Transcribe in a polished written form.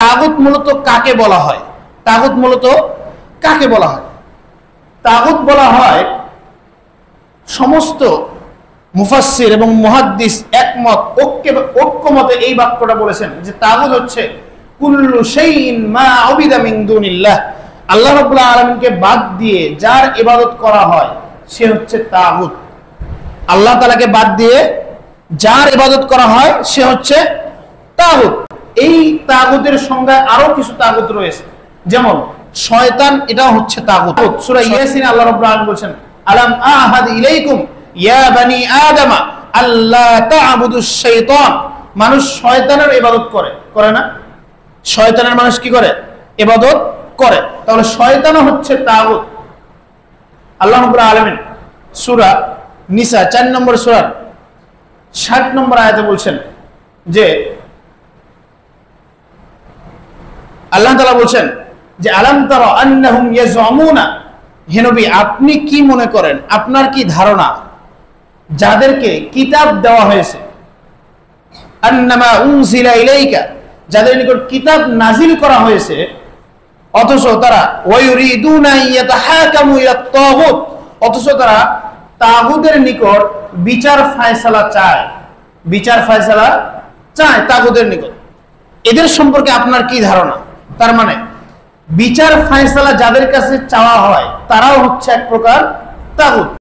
তাগুত মূলত কাকে বলা হয়? তাগুত মূলত কাকে বলা হয়? তাগুত বলা হয়, সমস্ত মুফাসসির এবং মুহাদ্দিস একমত ঐক্যমতে এই বাক্যটা বলেছেন যে তাগুত হচ্ছে কুল্লু শাইইন মা উবিদা মিন দুনিল্লাহ, আল্লাহ রাব্বুল আলামিনকে বাদ দিয়ে যার ইবাদত করা হয় সে হচ্ছে তাগুত। আল্লাহ তাআলাকে বাদ দিয়ে যার ইবাদত করা হয় সে হচ্ছে তাগুত। এই তাগুতের সংজ্ঞায় আরো কিছু তাগুত রয়েছে, যেমন শয়তান, এটাও হচ্ছে তাগুত। সূরা ইয়াসিন আল্লাহ রাব্বুল আলামিন বলেন, আলাম আহাদ ইলাইকুম ইয়া বানি আদম আল্লা তা'বুদুশ শাইতান। মানুষ শয়তানের ইবাদত করে না? শয়তানের মানুষ কি করে? ইবাদত করে। তাহলে শয়তানও হচ্ছে তাগুত। আল্লাহ রাব্বুল আলামিন সূরা নিসা 4 নম্বর সূরার 60 নম্বর আয়াতে বলছেন যে আল্লাহ তাআলা বলছেন যে আলাম তারা আন্নাহুম ইয়াজুমুনা, হে নবী আপনি কি মনে করেন, আপনার কি ধারণা, যাদেরকে কিতাব দেওয়া হয়েছে, আন্নামা উনজিলা ইলাইকা, যাদের নিকট কিতাব নাজিল করা হয়েছে, অথচ তারা ওয়ায়ুরিদুনা ইয়াতাহাকামু ইলাত তাগুত, অথচ তারা তাগুতের নিকট বিচার ফায়সালা চায়, বিচার ফায়সালা চায় তাগুতের নিকট। এদের সম্পর্কে আপনার কি ধারণা? তার মানে বিচার ফায়সালা যাদের কাছে চাওয়া হয় তারাও হচ্ছে এক প্রকার তাগুত।